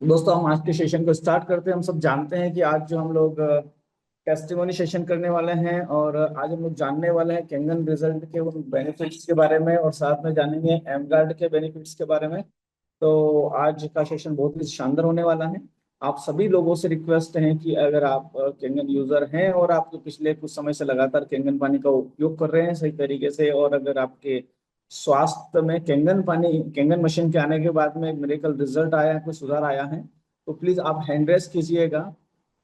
दोस्तों, हम आज के सेशन को स्टार्ट करते हैं। हम सब जानते हैं कि आज जो हम लोग टेस्टिमोनी सेशन करने वाले हैं, और आज हम लोग जानने वाले हैं कैंगन रिजल्ट के उन बेनिफिट्स के बारे में, और साथ में जानेंगे एमगार्ड के बेनिफिट्स के बारे में। तो आज का सेशन बहुत ही शानदार होने वाला है। आप सभी लोगों से रिक्वेस्ट है कि अगर आप कैंगन यूजर हैं और आप जो पिछले कुछ समय से लगातार कैंगन पानी का उपयोग कर रहे हैं सही तरीके से, और अगर आपके स्वास्थ्य में कैंगन मशीन के आने के बाद में एक मेडिकल रिजल्ट आया है, कोई सुधार आया है, तो प्लीज आप हैंड रेस कीजिएगा।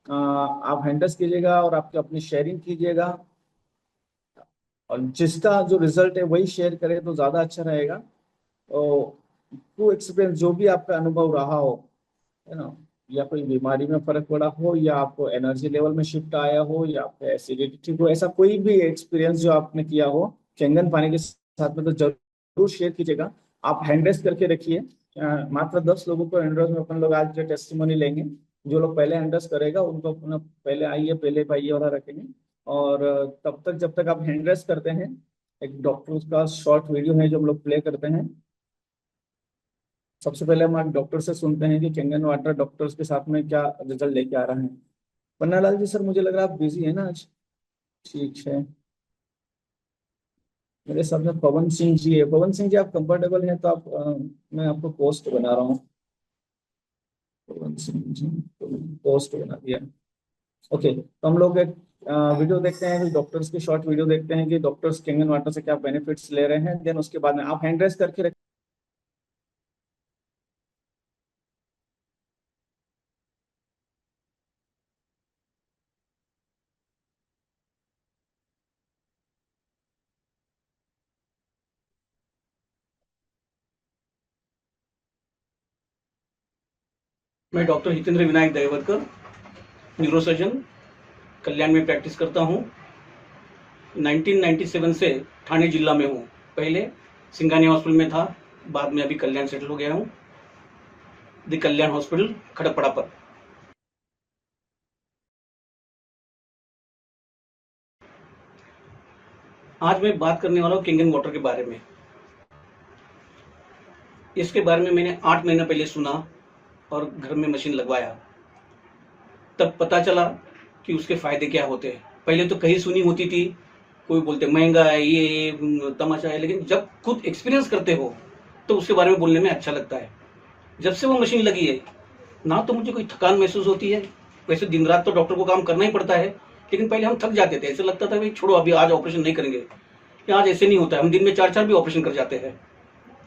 आप हैंड रेस कीजिएगा और आपकी अपनी शेयरिंग कीजिएगा, और जिसका जो रिजल्ट है वही शेयर करे तो ज्यादा अच्छा रहेगा। तो टू एक्सपीरियंस जो भी आपका अनुभव रहा हो, है ना, या कोई बीमारी में फर्क पड़ा हो, या आपको एनर्जी लेवल में शिफ्ट आया हो, या आपको एसिडिटी ठीक हो, ऐसा कोई भी एक्सपीरियंस जो आपने किया हो कैंगन पानी के साथ में, तो जरूर शेयर कीजिएगा। आप हैंड रेस करके रखिए। मात्र 10 लोगों को हैंड रेस में अपन लोग आज टेस्टिमोनी लेंगे। जो लोग पहले हैंड रेस करेगा उनको अपना पहले आइए पहले पाइए वाला रखेंगे। और तब तक जब तक आप हैंड रेस करते हैं, एक डॉक्टर का शॉर्ट वीडियो है जो हम लोग प्ले करते हैं। सबसे पहले हम आज डॉक्टर से सुनते हैं कि कैंगन वाटर डॉक्टर्स के साथ में क्या रिजल्ट लेके आ रहा है। पन्नालाल जी, सर मुझे लग रहा है आप बिजी है ना आज। ठीक है। मेरे साथ में पवन सिंह जी है। पवन सिंह जी, आप कंफर्टेबल हैं तो आप मैं आपको पोस्ट बना रहा हूँ। पवन सिंह जी, पोस्ट बना दिया। ओके, तो हम लोग एक वीडियो देखते हैं, डॉक्टर्स की शॉर्ट वीडियो देखते हैं कि डॉक्टर्स कैंगन वाटर से क्या बेनिफिट्स ले रहे हैं। देन उसके बाद में आप हैंड रेस करके रखें। मैं डॉक्टर हितेंद्र विनायक दयावरकर, न्यूरोसर्जन, कल्याण में प्रैक्टिस करता हूँ। 1997 से ठाणे जिला में हूँ। पहले सिंगानी हॉस्पिटल में था, बाद में अभी कल्याण सेटल हो गया हूँ, द कल्याण हॉस्पिटल खड़कपड़ा पर। आज मैं बात करने वाला हूँ कैंगन वाटर के बारे में। इसके बारे में मैंने 8 महीना पहले सुना और घर में मशीन लगवाया। तब पता चला कि उसके फायदे क्या होते हैं। पहले तो कहीं सुनी होती थी, कोई बोलते महंगा है, ये तमाशा है, लेकिन जब खुद एक्सपीरियंस करते हो तो उसके बारे में बोलने में अच्छा लगता है। जब से वो मशीन लगी है, ना तो मुझे कोई थकान महसूस होती है। वैसे दिन रात तो डॉक्टर को काम करना ही पड़ता है, लेकिन पहले हम थक जाते थे। ऐसे लगता था भाई छोड़ो, अभी आज ऑपरेशन नहीं करेंगे। या आज ऐसे नहीं होता है, हम दिन में 4-4 भी ऑपरेशन कर जाते हैं।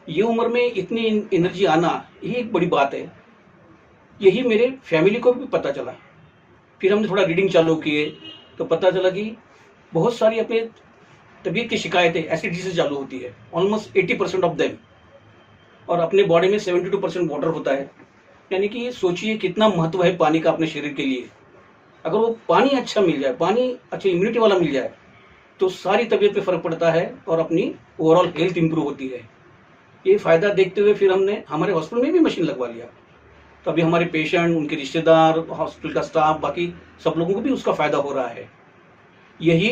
ये उम्र में इतनी एनर्जी आना, ये एक बड़ी बात है। यही मेरे फैमिली को भी पता चला। फिर हमने थोड़ा रीडिंग चालू किए तो पता चला कि बहुत सारी अपने तबीयत की शिकायतें, एसिडिटी से चालू होती है, ऑलमोस्ट 80% ऑफ देम। और अपने बॉडी में 72% वाटर होता है। यानी कि सोचिए कितना महत्व है पानी का अपने शरीर के लिए। अगर वो पानी अच्छा मिल जाए, पानी अच्छी इम्यूनिटी वाला मिल जाए, तो सारी तबीयत पे फर्क पड़ता है और अपनी ओवरऑल हेल्थ इंप्रूव होती है। ये फायदा देखते हुए फिर हमने हमारे हॉस्पिटल में भी मशीन लगवा लिया। तो अभी हमारे पेशेंट, उनके रिश्तेदार, हॉस्पिटल का स्टाफ, बाकी सब लोगों को भी उसका फायदा हो रहा है। यही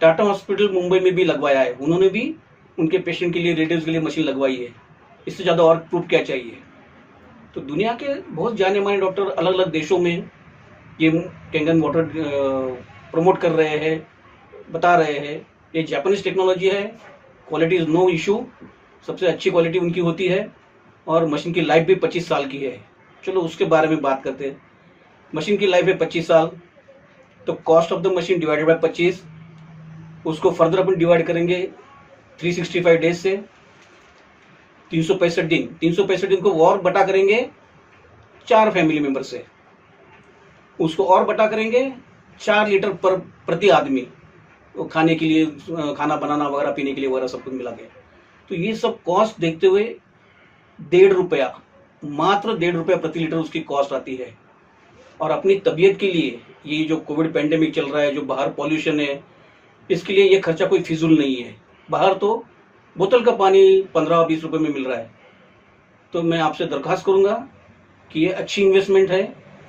टाटा हॉस्पिटल मुंबई में भी लगवाया है, उन्होंने भी उनके पेशेंट के लिए, रिलेटिव्स के लिए मशीन लगवाई है। इससे ज़्यादा और प्रूफ क्या चाहिए। तो दुनिया के बहुत जाने माने डॉक्टर अलग अलग देशों में ये कैंगन वाटर प्रमोट कर रहे हैं, बता रहे हैं। ये जापानीज टेक्नोलॉजी है, क्वालिटी इज नो इशू, सबसे अच्छी क्वालिटी उनकी होती है। और मशीन की लाइफ भी 25 साल की है। चलो उसके बारे में बात करते हैं। मशीन की लाइफ है 25 साल, तो cost of the machine divided by 25, उसको फर्दर अपन डिवाइड करेंगे 365 डेज से, 365 दिन। 365 दिन को और बटा करेंगे 4 फैमिली मेंबर से, उसको और बटा करेंगे 4 लीटर पर प्रति आदमी, वो खाने के लिए, खाना बनाना वगैरह, पीने के लिए वगैरह सब कुछ मिला के। तो ये सब कॉस्ट देखते हुए 1.5 रुपया, मात्र 1.5 रुपया प्रति लीटर उसकी कॉस्ट आती है। और अपनी तबीयत के लिए, ये जो कोविड पेंडेमिक चल रहा है, जो बाहर पॉल्यूशन है, इसके लिए ये खर्चा कोई फिजूल नहीं है। बाहर तो बोतल का पानी 15-20 रुपए में मिल रहा है। तो मैं आपसे दरख्वास्त करूंगा कि ये अच्छी इन्वेस्टमेंट है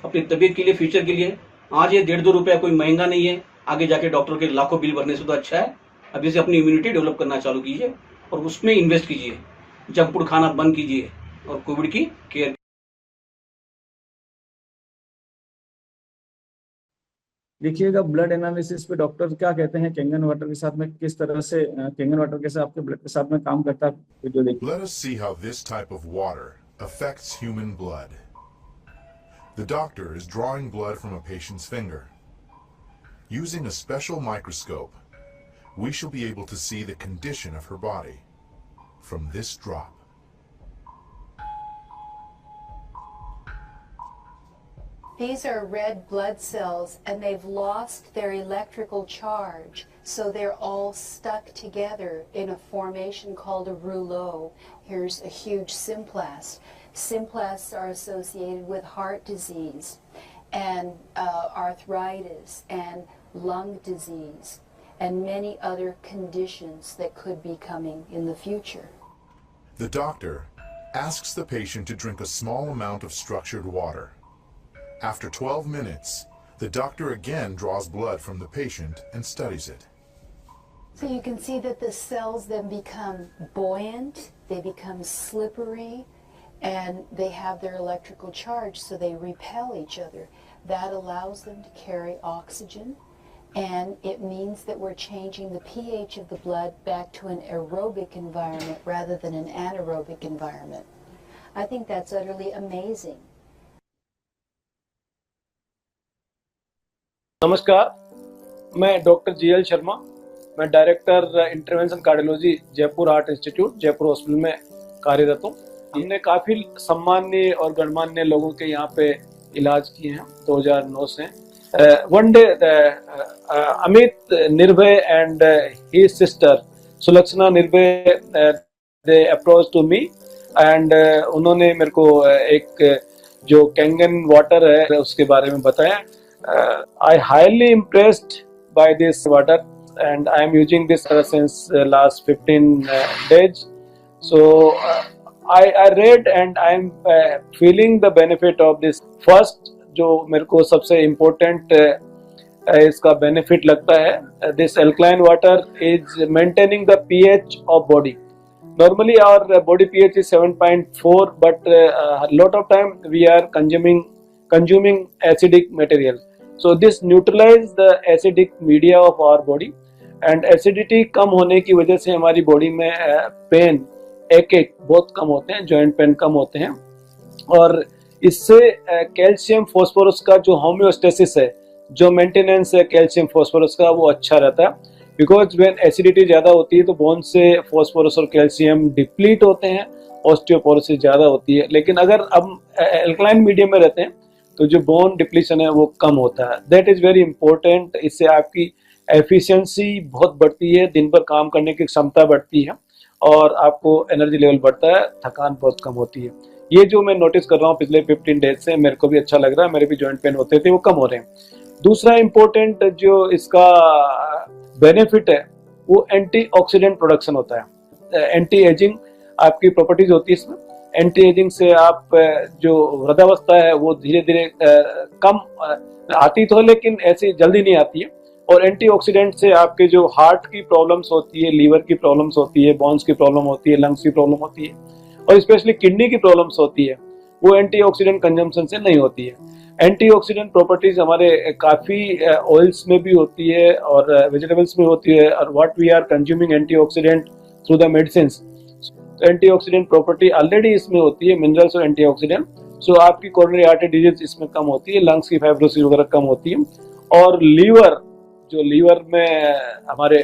अपनी तबीयत के लिए, फ्यूचर के लिए। आज ये 1.5-2 रुपया कोई महंगा नहीं है, आगे जाके डॉक्टर के लाखों बिल भरने से तो अच्छा है। अभी से अपनी इम्यूनिटी डेवलप करना चालू कीजिए और उसमें इन्वेस्ट कीजिए। जंक फूड खाना बंद कीजिए और कोविड की केयर देखिएगा ब्लड एनालिसिस पे डॉक्टर क्या कहते हैं केंगन वाटर के साथ में किस तरह से केंगन वाटर कैसे आपके ब्लड के साथ में काम करता है, वीडियो देखिए। Let us see how this type of water affects human blood. The doctor is drawing blood from a patient's finger. Using a special microscope, we shall be able to see the condition of her body from this drop. These are red blood cells and they've lost their electrical charge, so they're all stuck together in a formation called a rouleau. Here's a huge symplast. Symplasts are associated with heart disease and arthritis and lung disease and many other conditions that could be coming in the future. The doctor asks the patient to drink a small amount of structured water. After 12 minutes, the doctor again draws blood from the patient and studies it. So you can see that the cells then become buoyant, they become slippery, and they have their electrical charge, so they repel each other. That allows them to carry oxygen, and it means that we're changing the pH of the blood back to an aerobic environment rather than an anaerobic environment. I think that's utterly amazing. नमस्कार, मैं doctor GL Sharma. मैं director intervention cardiology Jaipur heart institute Jaipur hospital में कार्यरत हूँ। हमने काफ़ी सम्मान्य और गणमान्य लोगों के यहाँ पे इलाज किए हैं 2009 से। वन डे अमित निर्भय and his sister Sulakshana Nirbhay they approach to me and उन्होंने मेरे को एक जो कैंगन वाटर है उसके बारे में बताया। I highly impressed by this water and I am using this since last 15 days. So I read and I am feeling the benefit of this. First जो मेरे को सबसे important इसका benefit लगता है, this alkaline water is maintaining the pH of body. Normally our body pH is 7.4, but a lot of time we are consuming acidic material. So this neutralize the acidic media of our body and acidity कम होने की वजह से हमारी body में pen एक बहुत कम होते हैं, जॉइंट पेन कम होते हैं और इससे कैल्शियम फॉस्फोरस का जो होम्योस्टेसिस है, जो मेंटेनेंस है कैल्शियम फॉस्फोरस का, वो अच्छा रहता है। बिकॉज व्हेन एसिडिटी ज़्यादा होती है तो बोन से फॉस्फोरस और कैल्शियम डिप्लीट होते हैं, ऑस्टियोपोरोसिस ज़्यादा होती है। लेकिन अगर हम एल्कलाइन मीडियम में रहते हैं तो जो बोन डिप्लीशन है वो कम होता है। That is very important. इससे आपकी एफिशिएंसी बहुत बढ़ती है, दिन भर काम करने की क्षमता बढ़ती है और आपको एनर्जी लेवल बढ़ता है, थकान बहुत कम होती है। ये जो मैं नोटिस कर रहा हूँ पिछले 15 डेज से, मेरे को भी अच्छा लग रहा है। मेरे भी जॉइंट पेन होते थे, वो कम हो रहे हैं। दूसरा इम्पोर्टेंट जो इसका बेनिफिट है वो एंटीऑक्सीडेंट प्रोडक्शन होता है। एंटी एजिंग आपकी प्रॉपर्टीज होती है इसमें। एंटी एजिंग से आप जो वृद्धावस्था है वो धीरे धीरे कम आती तो, लेकिन ऐसी जल्दी नहीं आती है। और एंटीऑक्सीडेंट से आपके जो हार्ट की प्रॉब्लम्स होती है, लीवर की प्रॉब्लम्स होती है, बोन्स की प्रॉब्लम होती है, लंग्स की प्रॉब्लम होती है और स्पेशली किडनी की प्रॉब्लम्स होती है, वो एंटीऑक्सीडेंट कंजम्पशन से नहीं होती है। एंटीऑक्सीडेंट प्रॉपर्टीज हमारे काफ़ी ऑयल्स में भी होती है और वेजिटेबल्स में होती है। और what we are consuming antioxidant through the medicine, antioxidant property already इसमें होती है, मिनरल्स और एंटीऑक्सीडेंट। सो आपकी कोरोनरी आर्टरी डिजीज इसमें कम होती है, लंग्स की फाइब्रोसिस वगैरह कम होती है। और लीवर में हमारे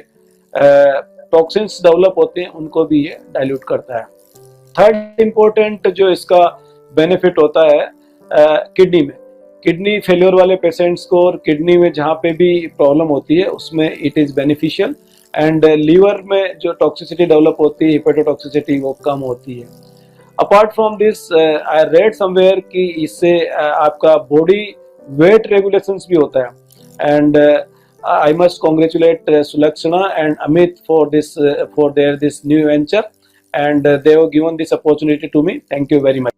टॉक्सिन्स डेवलप होते हैं उनको भी ये डाइल्यूट करता है। थर्ड इम्पोर्टेंट जो इसका बेनिफिट होता है किडनी फेलियर वाले पेशेंट्स को, और किडनी में जहाँ पे भी प्रॉब्लम होती है उसमें it is beneficial. And liver में जो टॉक्सिसिटी डेवलप होती है, हिपेटोटॉक्सिसिटी, वो कम होती है। Apart from this I read somewhere कि इससे आपका बॉडी वेट रेगुलेशंस भी होता है। And I must congratulate Sulakshana and Amit for their this new venture, and they have given this opportunity to me. Thank you very much.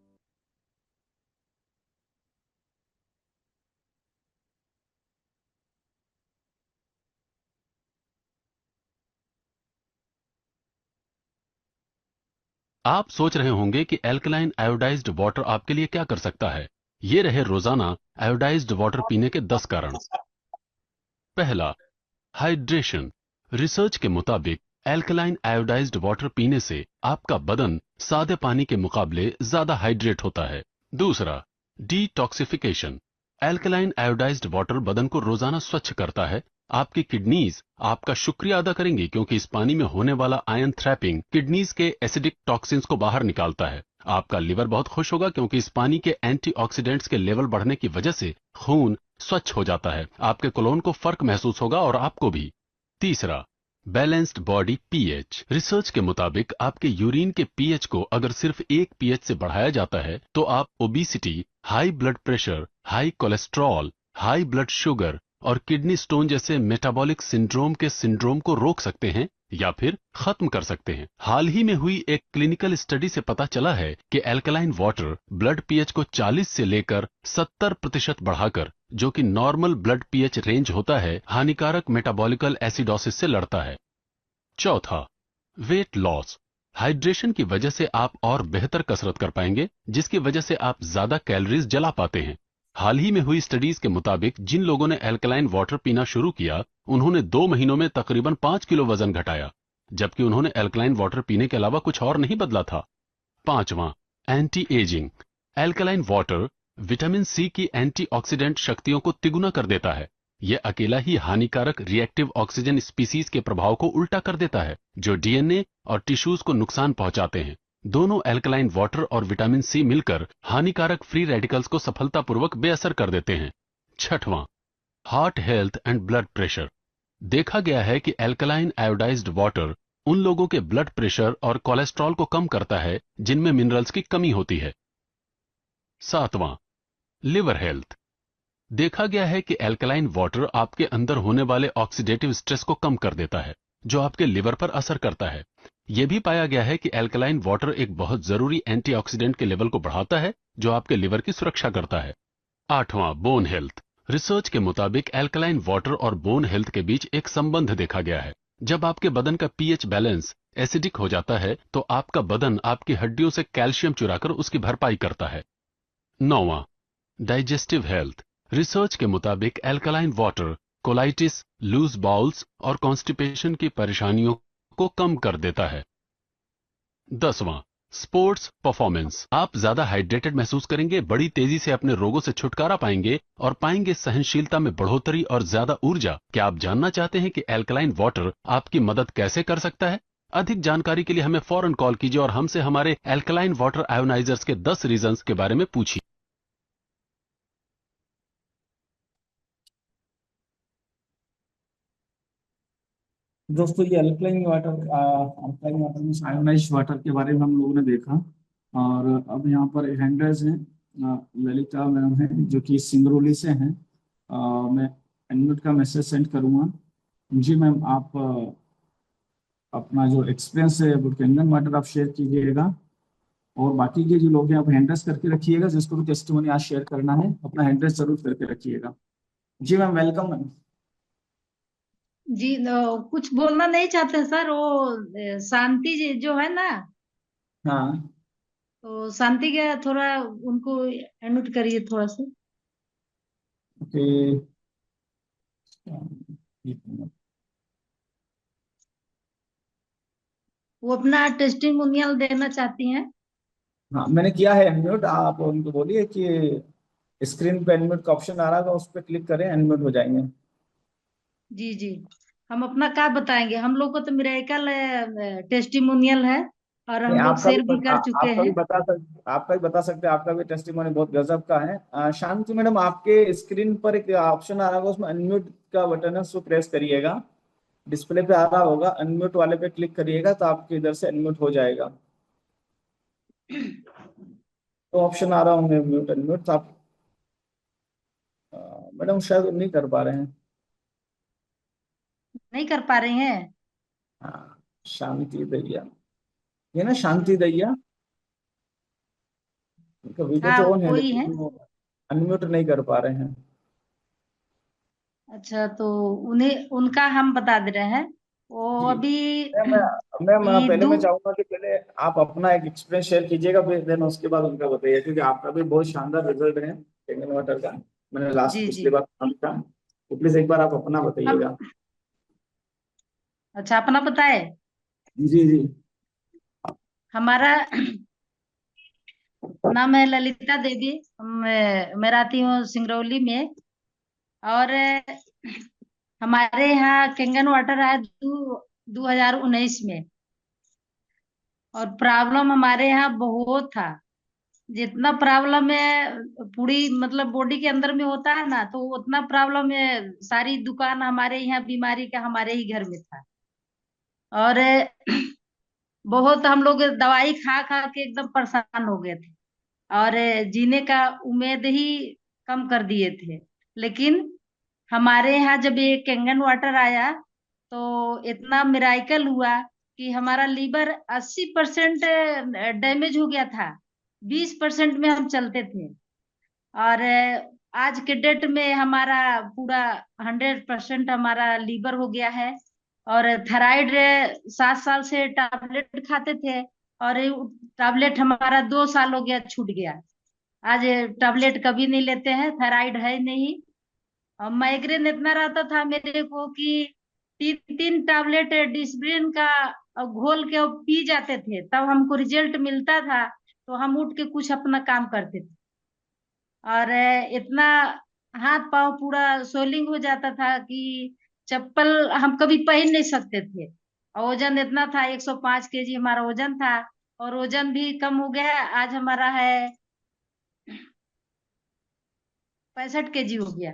आप सोच रहे होंगे कि एल्कलाइन आयोडाइज्ड वाटर आपके लिए क्या कर सकता है। ये रहे रोजाना आयोडाइज्ड वाटर पीने के 10 कारण। पहला, हाइड्रेशन। रिसर्च के मुताबिक एल्कलाइन आयोडाइज्ड वाटर पीने से आपका बदन सादे पानी के मुकाबले ज्यादा हाइड्रेट होता है। दूसरा, डिटॉक्सिफिकेशन। एल्कलाइन आयोडाइज्ड वाटर बदन को रोजाना स्वच्छ करता है। आपकी किडनीज आपका शुक्रिया अदा करेंगी क्योंकि इस पानी में होने वाला आयन थ्रैपिंग किडनीज के एसिडिक टॉक्सिन्स को बाहर निकालता है। आपका लिवर बहुत खुश होगा क्योंकि इस पानी के एंटीऑक्सीडेंट्स के लेवल बढ़ने की वजह से खून स्वच्छ हो जाता है। आपके कोलोन को फर्क महसूस होगा और आपको भी। तीसरा, बैलेंस्ड बॉडी पीएच। रिसर्च के मुताबिक आपके यूरिन के पीएच को अगर सिर्फ 1 पीएच से बढ़ाया जाता है तो आप obesity, high blood pressure, high cholesterol, high blood sugar और किडनी स्टोन जैसे मेटाबॉलिक सिंड्रोम के सिंड्रोम को रोक सकते हैं या फिर खत्म कर सकते हैं। हाल ही में हुई एक क्लिनिकल स्टडी से पता चला है कि एल्कलाइन वाटर ब्लड पीएच को 40 से लेकर 70% बढ़ाकर, जो कि नॉर्मल ब्लड पीएच रेंज होता है, हानिकारक मेटाबॉलिकल एसिडोसिस से लड़ता है। चौथा, वेट लॉस। हाइड्रेशन की वजह से आप और बेहतर कसरत कर पाएंगे, जिसकी वजह से आप ज्यादा कैलोरीज जला पाते हैं। हाल ही में हुई स्टडीज के मुताबिक जिन लोगों ने एल्कलाइन वाटर पीना शुरू किया, उन्होंने 2 महीनों में तकरीबन 5 किलो वजन घटाया, जबकि उन्होंने एल्कलाइन वाटर पीने के अलावा कुछ और नहीं बदला था। पांचवां, anti aging. Alkaline water vitamin C की एंटीऑक्सीडेंट शक्तियों को तिगुना कर देता है। यह अकेला ही हानिकारक रिएक्टिव ऑक्सीजन स्पीसीज के प्रभाव को उल्टा कर देता है, जो डीएनए और टिश्यूज को नुकसान पहुंचाते हैं। दोनों एल्कलाइन वाटर और विटामिन सी मिलकर हानिकारक फ्री रेडिकल्स को सफलतापूर्वक बेअसर कर देते हैं। छठवां, heart health and blood pressure. देखा गया है कि एल्कलाइन आयोडाइज्ड वाटर उन लोगों के ब्लड प्रेशर और कोलेस्ट्रॉल को कम करता है जिनमें मिनरल्स की कमी होती है। सातवां, लिवर हेल्थ। देखा गया है कि एल्कलाइन वाटर आपके अंदर होने वाले ऑक्सीडेटिव स्ट्रेस को कम कर देता है, जो आपके लिवर पर असर करता है। यह भी पाया गया है कि एल्कलाइन वाटर एक बहुत जरूरी एंटीऑक्सीडेंट के लेवल को बढ़ाता है, जो आपके लिवर की सुरक्षा करता है। आठवां, बोन हेल्थ। रिसर्च के मुताबिक एल्कलाइन वाटर और बोन हेल्थ के बीच एक संबंध देखा गया है। जब आपके बदन का पीएच बैलेंस एसिडिक हो जाता है तो आपका बदन आपकी हड्डियों से कैल्शियम चुराकर उसकी भरपाई करता है। नौवां, डाइजेस्टिव हेल्थ। रिसर्च के मुताबिक alkaline water colitis, loose bowels और कॉन्स्टिपेशन की परेशानियों को कम कर देता है। 10वां, स्पोर्ट्स परफॉर्मेंस। आप ज्यादा हाइड्रेटेड महसूस करेंगे, बड़ी तेजी से अपने रोगों से छुटकारा पाएंगे और पाएंगे सहनशीलता में बढ़ोतरी और ज्यादा ऊर्जा। क्या आप जानना चाहते हैं कि एल्कलाइन वाटर आपकी मदद कैसे कर सकता है? अधिक जानकारी के लिए हमें फौरन कॉल कीजिए और हमसे हमारे एल्कलाइन वाटर आयोनाइजर्स के 10 रीजंस के बारे में पूछिए। दोस्तों, ये अल्कलाइन वाटर में आयोनाइज्ड वाटर के बारे में हम लोगों ने देखा। और अब यहाँ पर हैंडल्स हैं, ललिता मैम है जो कि सिंगरौली से हैं। मैं अनम्यूट का मैसेज सेंड करूँगा। जी मैम, आप अपना जो एक्सपीरियंस है कैंगन वाटर आप शेयर कीजिएगा, और बाकी के जो लोग हैं आप हैंडल्स करके रखिएगा। जिसको भी टेस्टिमोनी आज शेयर करना है अपना हैंडल्स जरूर करके रखिएगा। जी मैम, वेलकम मैम। जी कुछ बोलना नहीं चाहते सर, वो शांति जी जो है ना, हाँ, तो शांति के थोड़ा उनको अनम्यूट करिए थोड़ा सा। ओके। वो अपना टेस्टिमोनियल देना चाहती हैं। हाँ, मैंने किया है अनम्यूट। आप उनको बोलिए कि स्क्रीन पे अनम्यूट का ऑप्शन आ रहा है, उस पर क्लिक करें, अनम्यूट हो जाएंगे। जी जी, हम अपना क्या बताएंगे, हम लोग को तो मिरेकल टेस्टिमोनियल है और नहीं, हम लोग शेयर भी कर चुके हैं। आपका भी बता सकते हैं। आपका भी टेस्टिमोनी बहुत गजब का है। शांति मैडम, आपके स्क्रीन पर एक ऑप्शन आ रहा होगा, उसमें अनम्यूट का बटन है, उसको प्रेस करिएगा। डिस्प्ले पे आ रहा होगा, अनम्यूट वाले पे क्लिक करिएगा तो आपके इधर से अनम्यूट हो जाएगा। तो ऑप्शन आ रहा होंगे म्यूट अनम्यूट, तो आप मैडम शायद नहीं कर पा रहे हैं। नहीं कर पा रहे हैं। हाँ, शांति दैया, ये ना शांति दैया, उनका वीडियो हाँ तो ऑन है वही है। लेकिन वो अनम्यूट नहीं कर पा रहे हैं। अच्छा, तो उन्हें उनका हम बता दे रहे हैं। वो जी अभी पहले दो। मैं चाहूंगा कि पहले आप अपना एक एक्सपीरियंस शेयर कीजिएगा, फिर देन उसके बाद उनका बताइए, क्योंकि आपका भी बहुत शानदार रिजल्ट है कैंगन वाटर का। मैंने लास्ट जी जी पिछली बार काम था। तो प्लीज एक बार आप अपना बताइएगा। हम अच्छा अपना बताए। जी जी। हमारा नाम है ललिता देवी। मैं रहती हूँ सिंगरौली में। और हमारे यहाँ कैंगन वाटर आया 2019 में। और प्रॉब्लम हमारे यहाँ बहुत था। जितना प्रॉब्लम है पूरी मतलब बॉडी के अंदर में होता है ना, तो उतना प्रॉब्लम है सारी दुकान हमारे यहाँ बीमारी का हमारे ही घर में था। और बहुत हम लोग दवाई खा खा के एकदम परेशान हो गए थे। और जीने का उम्मीद ही कम कर दिए थे। लेकिन हमारे यहाँ जब ये कैंगन वाटर आया तो इतना मिराइकल हुआ कि हमारा लीवर 80% डैमेज हो गया था। 20% में हम चलते थे। और आज के डेट में हमारा पूरा 100% हमारा लीवर हो गया है। और थायराइड 7 साल से टैबलेट खाते थे। और टैबलेट हमारा 2 साल हो गया छूट गया। आज टैबलेट कभी नहीं लेते हैं, थायराइड है नहीं। और माइग्रेन इतना रहता था मेरे को कि 3 3 टैबलेट डिस्प्रिन का घोल के वो पी जाते थे, तब हमको रिजल्ट मिलता था। तो हम उठ के कुछ अपना काम करते थे। और इतना हाथ पांव पूरा सोलिंग हो जाता था कि चप्पल हम कभी पहन नहीं सकते थे। और वजन इतना था, 105 केजी हमारा वजन था। और वजन भी कम हो गया, आज हमारा है 65 केजी हो गया।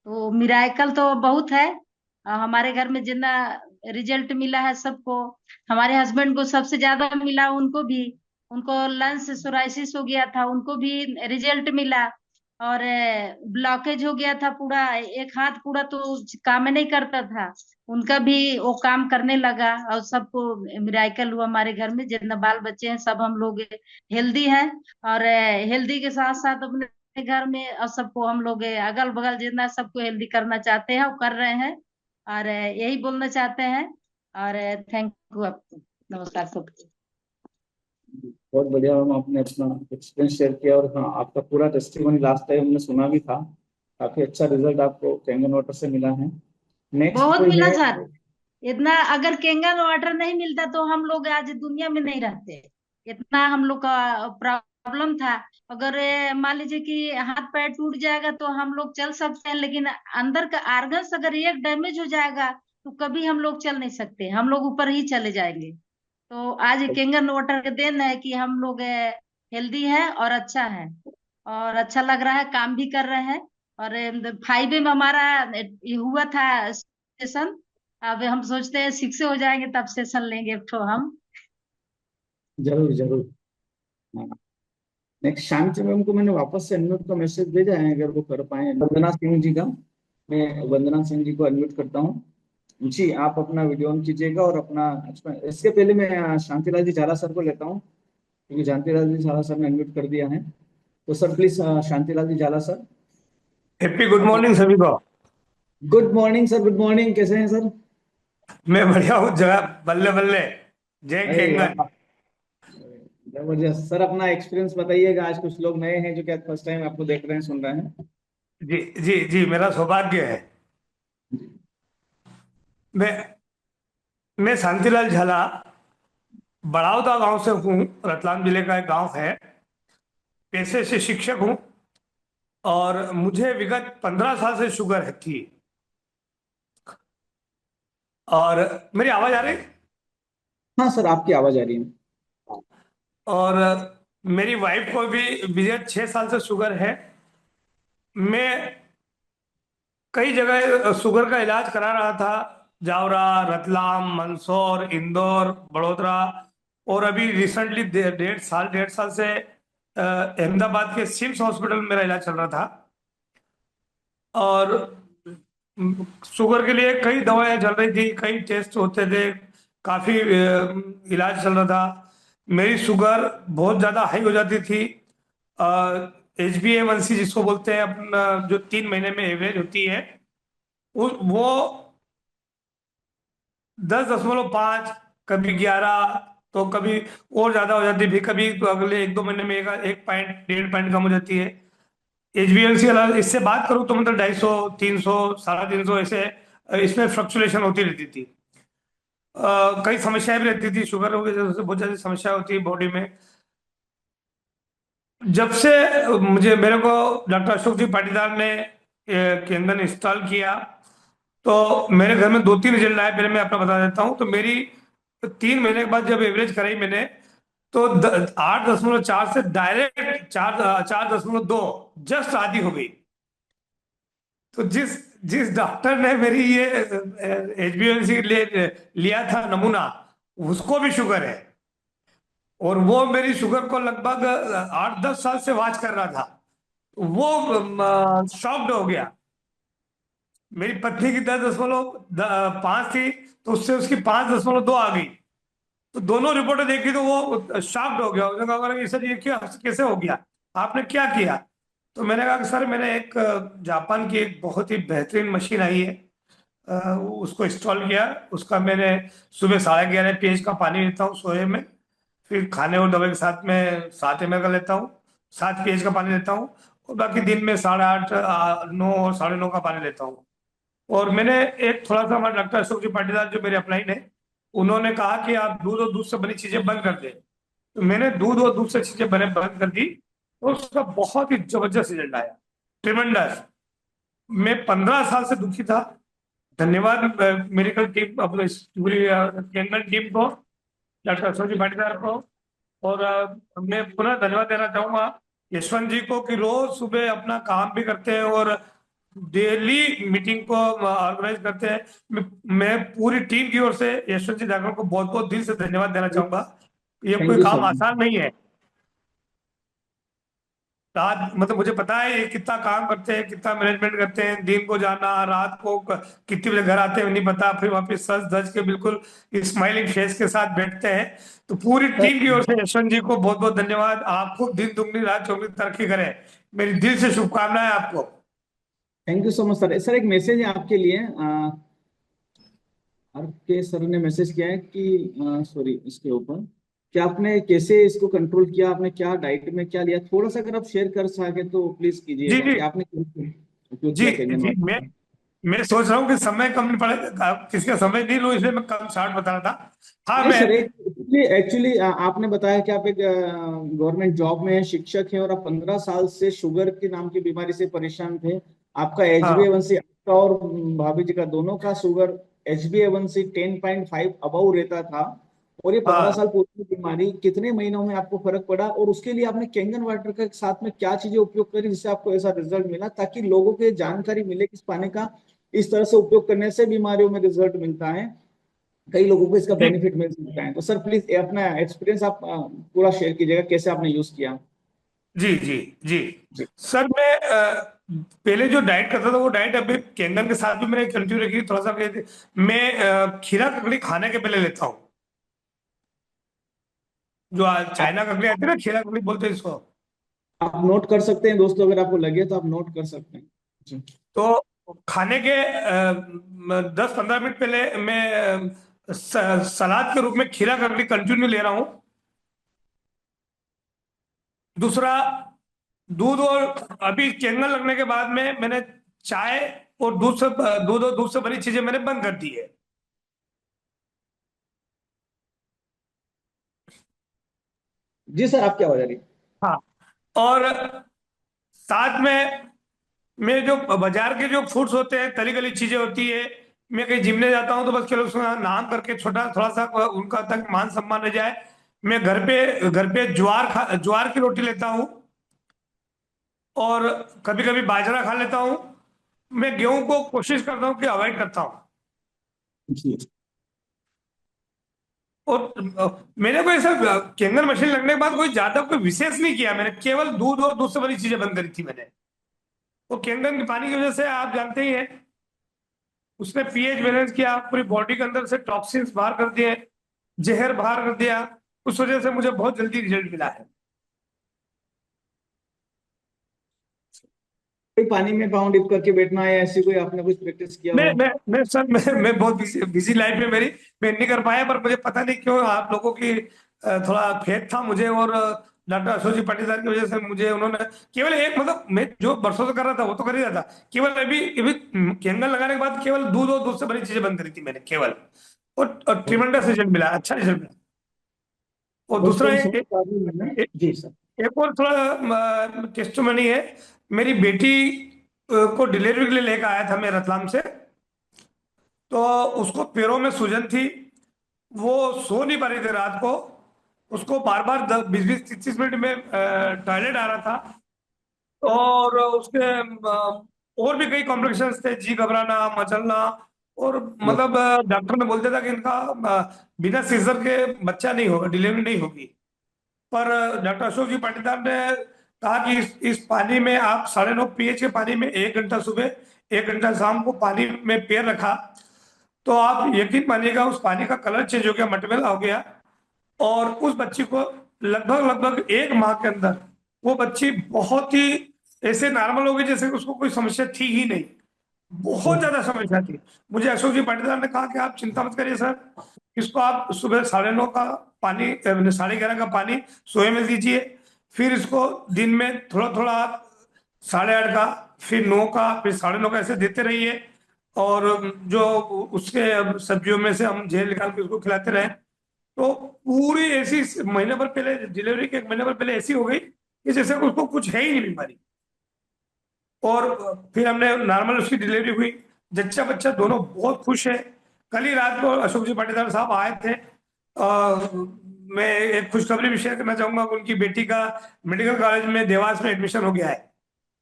तो मिराकल तो बहुत है। हमारे घर में जितना रिजल्ट मिला है सबको, हमारे हस्बैंड को सबसे ज्यादा मिला, उनको भी। उनको लंग्स सोराइसिस हो गया था, उनको भी रिजल्ट मिला। और ब्लॉकेज हो गया था पूरा, एक हाथ पूरा तो काम नहीं करता था, उनका भी वो काम करने लगा। और सबको मिराकल हुआ। हमारे घर में जितना बाल बच्चे हैं सब हम लोग हेल्दी हैं। और हेल्दी के साथ साथ अपने घर में और सबको हम लोग अगल बगल जितना सबको हेल्दी करना चाहते हैं वो कर रहे हैं। और यही बोलना चाहते हैं। और थैंक यू आपको। नमस्कार सबको। बहुत बढ़िया मैम, आपने अपना एक्सपीरियंस शेयर किया। और हाँ, आपका पूरा टेस्टिमोनी लास्ट टाइम हमने सुना भी था। काफी अच्छा रिजल्ट आपको कैंगन वाटर से मिला है। नेक्स्ट बहुत कोई मिला है? सर। इतना अगर कैंगन वाटर नहीं मिलता तो हम लोग आज दुनिया में नहीं रहते। इतना हम लोग का प्रॉब्लम था। अगर मान लीजिए कि हाथ पैर टूट जाएगा तो हम लोग चल सकते हैं, लेकिन अंदर का आर्गन्स अगर एक डैमेज हो जाएगा तो कभी हम लोग चल नहीं सकते, हम लोग ऊपर ही चले जाएंगे। तो आज कैंगन वाटर का देन है कि हम लोग हेल्दी है और अच्छा है। और अच्छा लग रहा है, काम भी कर रहे हैं। और 5 में हमारा ये हुआ था सेशन। अब हम सोचते हैं 6 से हो जाएंगे तब सेशन लेंगे एक ठो हम। जरूर जरूर। हाँ। नेक्स्ट शांति मैम को मैंने वापस से अनम्यूट का मैसेज भेजा है, अगर वो कर पाए। वंदना सिंह जी का, मैं वंदना सिंह जी को अनम्यूट करता हूँ। जी, आप अपना वीडियो ऑन कीजिएगा और अपना। इसके पहले मैं शांतिलाल जी झाला सर को लेता हूँ, क्योंकि शांतिलाल जी झाला सर ने अनम्यूट कर दिया है। तो सर प्लीज, शांतिलाल जी झाला सर। हैप्पी गुड मॉर्निंग सभी को। Good morning sir, good morning. कैसे हैं सर? मैं बढ़िया हूँ जगह बल्ले बल्ले। जय अरे केंगन। वाह, जबरदस्त सर। अपना एक्सपीरियंस बताइएगा। आज कुछ लोग नए हैं जो क्या फर्स्ट टाइम आपको देख रहे हैं, सुन रहे हैं। जी जी जी, मेरा सौभाग्य है। मैं मैं शांतिलाल झाला बड़ावदा गांव से हूँ। रतलाम जिले का एक गांव है। पेशे से शिक्षक हूँ। और मुझे विगत 15 साल से शुगर है थी। और मेरी आवाज आ रही? हाँ सर, आपकी आवाज आ रही है। और मेरी वाइफ को भी विगत 6 साल से शुगर है। मैं कई जगह शुगर का इलाज करा रहा था। जावरा, रतलाम, मंदसौर, इंदौर, बड़ोदरा। और अभी रिसेंटली 1.5 साल से अहमदाबाद के सिम्स हॉस्पिटल में मेरा इलाज चल रहा था। और शुगर के लिए कई दवाएं चल रही थी, कई टेस्ट होते थे, काफी इलाज चल रहा था। मेरी शुगर बहुत ज्यादा हाई हो जाती थी। HbA1c जिसको बोलते हैं अपना, जो 3 महीने में एवरेज होती है, वो 10.5, कभी 11, तो कभी और ज्यादा हो जाती है। फिर कभी तो अगले 1 2 महीने में एक 1 पॉइंट 1.5 पॉइंट कम हो जाती है। HbA1c वाला इससे बात करूँ तो मतलब 250, 300, 350 ऐसे इसमें फ्लक्चुएशन होती रहती थी। कई समस्याएं भी रहती थी, शुगर की वजह से बहुत ज्यादा समस्या होती है बॉडी में। जब से मेरे को डॉक्टर अशोक जी पाटीदार ने केंद्र इंस्टॉल किया, तो मेरे घर में 2-3 रिजल्ट आए। पहले मैं अपना बता देता हूँ। तो मेरी 3 महीने के बाद जब एवरेज कराई मैंने, तो 8.4 से डायरेक्ट 4.2 जस्ट आधी हो गई। तो जिस जिस डॉक्टर ने मेरी ये HbA1c लिया था नमूना, उसको भी शुगर है, और वो मेरी शुगर को लगभग 8-10 साल से वॉच कर रहा था। वो शॉक्ड हो गया। मेरी पत्नी की 10.5 थी, तो उससे उसकी 5.2 आ गई। तो दोनों रिपोर्टें देखी तो वो शॉक्ड हो गया। उसने कहा कि सर ये क्या, कैसे हो गया, आपने क्या किया? तो मैंने कहा कि सर मैंने एक जापान की एक बहुत ही बेहतरीन मशीन आई है, उसको इंस्टॉल किया। उसका मैंने सुबह 11:30 pH का पानी लेता हूँ सोए में, फिर खाने और दवाई के साथ में 7 ml का लेता हूँ, 7 pH का पानी लेता हूँ, और बाकी दिन में 8:30, 9 और 9:30 का पानी लेता हूँ। और मैंने एक थोड़ा सा, हमारे डॉक्टर अशोक जी पाटीदार जो मेरे अपलाइन है, उन्होंने कहा कि आप दूध और दूध से बनी चीजें बंद कर दें। तो मैंने दूध और दूध से चीजें बंद कर दी, और उसका बहुत ही जबरदस्त रिजल्ट आया, ट्रिमेंडस। मैं 15 साल से दुखी था। धन्यवाद मेडिकल टीम, अपनी पूरी केंद्र टीम को, डॉक्टर अशोक जी पाटीदार को, और मैं पुनः धन्यवाद देना चाहूंगा यशवंत जी को, कि रोज सुबह अपना काम भी करते हैं और डेली मीटिंग को ऑर्गेनाइज करते हैं। मैं पूरी टीम की ओर से यशवंत जी जागरण को बहुत बहुत दिल से धन्यवाद देना चाहूंगा। ये थैंक कोई यू काम सर। आसान नहीं है। रात, मतलब मुझे पता है ये कितना काम करते हैं, कितना मैनेजमेंट करते हैं, दिन को जाना, रात को कितने बजे घर आते हैं नहीं पता, फिर वापस सज धज के बिल्कुल स्माइलिंग फेस के साथ बैठते हैं। तो पूरी टीम की ओर से यशवंत जी को बहुत बहुत धन्यवाद। आप खूब दिन दुगनी रात चौगनी तरक्की करें, मेरी दिल से शुभकामनाएं आपको। Thank you so much sir. Sir एक मैसेज है आपके लिए। आपके सर ने मैसेज किया है कि सॉरी, इसके ऊपर कि आपने कैसे इसको कंट्रोल किया, आपने क्या डाइट में क्या लिया, थोड़ा सा अगर आप शेयर कर सके तो प्लीज जी कीजिएगा जी कि आपने कैसे उपयोग जी किया कैंगन जी। वाटर मैं सोच रहा हूँ कि समय कम नहीं पड़ेगा, किसी का समय नहीं लूँ, इसलिए मैं कम शॉर्ट बता रहा था। हाँ नहीं मैं, सर, एक्चुअली एक्चुअली आपने बताया कि आप एक गवर्नमेंट जॉब में हैं, शिक्षक हैं, और आप 15 साल से शुगर की नाम की बीमारी से परेशान थे। आपका हाँ HbA1c, आपका और भाभी जी का दोनों का शुगर HbA1c 10.5 अबव रहता था। और ये 15 हाँ साल पुरानी बीमारी, कितने महीनों में आपको फर्क पड़ा, और उसके लिए आपने कैंगन वाटर के साथ में क्या चीजें उपयोग करी जिससे आपको ऐसा रिजल्ट मिला, ताकि लोगों को ये जानकारी मिले कि इस पानी का इस तरह से उपयोग करने से बीमारियों में रिजल्ट मिलता है, कई लोगों को इसका जी बेनिफिट मिल सकता है। तो सर प्लीज अपना एक्सपीरियंस आप पूरा शेयर कीजिएगा, कैसे आपने यूज किया। जी जी जी। जी। सर मैं पहले जो डाइट करता था, वो डाइट अभी कैंगन के साथ भी मैंने कंटिन्यू रखी। थोड़ा सा मैं खीरा ककड़ी खाने के पहले लेता हूँ। जो आप चाइना ककड़ी आती है ना, खीरा ककड़ी बोलते हैं इसको। आप नोट कर सकते हैं दोस्तों, अगर आपको लगे तो आप नोट कर सकते हैं जी। तो खाने के 10-15 मिनट पहले मैं सलाद के रूप में खीरा ककड़ी कंटिन्यू ले रहा हूँ। दूसरा, दूध, और अभी कैंगन लगने के बाद में मैंने चाय और दूध से बनी चीजें मैंने बंद कर दी है। जी सर, आप क्या हो जा रही है? हाँ, और साथ में मैं जो बाजार के जो फूड्स होते हैं, तली गली चीजें होती है, मैं कहीं जिमने जाता हूँ तो बस केवल उसका नाम करके छोटा थोड़ा सा उनका तक मान सम्मान रह जाए। मैं घर पे ज्वार की रोटी लेता हूँ, और कभी कभी बाजरा खा लेता हूँ। मैं गेहूं को कोशिश करता हूँ कि अवॉइड करता हूँ। जी। और मैंने कोई ऐसा कैंगन मशीन लगने के बाद कोई ज्यादा कोई विशेष नहीं किया। मैंने केवल दूध और दूध से बनी चीजें बंद करी थी मैंने। वो कैंगन के पानी की वजह से आप जानते ही हैं, उसने पीएच बैलेंस किया, पूरी बॉडी के अंदर से टॉक्सिन्स बाहर कर दिए, जहर बाहर कर दिया। उस वजह से मुझे बहुत जल्दी रिजल्ट मिला है। कोई पानी में पाँव डिप करके बैठना है, ऐसी कोई आपने कुछ प्रैक्टिस किया हो? मैं सर, मैं बहुत बिजी लाइफ में मेरी, मैं नहीं कर पाया। पर मुझे पता नहीं क्यों आप लोगों की थोड़ा फेथ था मुझे, और डॉक्टर अशोक जी पाटीदार की वजह से मुझे उन्होंने केवल एक, मतलब मैं जो बरसों से कर रहा था वो तो कर ही रहा था, केवल अभी अभी कैंगन लगाने के बाद केवल दूध और दूध से बड़ी चीजें बंद करी थी मैंने केवल, और ट्रिमेंडस रिजल्ट मिला, अच्छा रिजल्ट मिला। और बहुत दूसरा सही एक, समझ पा रही हूँ मैंने। जी सर। एक और थोड़ा टेस्टमनी है। मेरी बेटी को डिलीवरी के लिए लेकर आया था मैं रतलाम से, तो उसको पैरों में सूजन थी, वो सो नहीं पा रही थी रात को, उसको बार बार 20-20 30-30 मिनट में टॉयलेट आ रहा था, और उसके और भी कई कॉम्प्लिकेशंस थे, जी घबराना, मचलना, और यस। मतलब डॉक्टर ने बोलते था कि इनका बिना सीजर के बच्चा नहीं होगा, डिलीवरी नहीं होगी। पर डॉक्टर अशोक जी पाटीदार ने कहा कि इस पानी में आप 9.5 pH के पानी में 1 घंटा सुबह 1 घंटा शाम को पानी में पैर रखा, तो आप यकीन मानिएगा उस पानी का कलर चेंज हो गया, मटमैला हो गया, और उस बच्ची को लगभग लगभग 1 माह के अंदर वो बच्ची बहुत ही ऐसे नॉर्मल हो गई जैसे कि उसको कोई समस्या थी ही नहीं, बहुत ज्यादा समस्या थी। मुझे अशोक जी पाटीदार ने कहा कि आप चिंता मत करिए सर, इसको आप सुबह 9:30 का पानी 11:30 का पानी सोए में दीजिए, फिर इसको दिन में थोड़ा थोड़ा आप 8:30 का, फिर 9 का, फिर 9:30 का, ऐसे देते रहिए। और जो उसके सब्जियों में से हम जेल निकाल के उसको खिलाते रहे, तो पूरी ऐसी महीने भर पहले, डिलीवरी के 1 महीने भर पहले ऐसी हो गई कि जैसे उसको कुछ है ही नहीं बीमारी। और फिर हमने नॉर्मल उसकी डिलीवरी हुई, जच्चा बच्चा दोनों बहुत खुश है। कल ही रात को अशोक जी पाटीदार साहब आए थे। मैं एक खुशखबरी भी शेयर करना चाहूंगा कि उनकी बेटी का मेडिकल कॉलेज में देवास में एडमिशन हो गया है।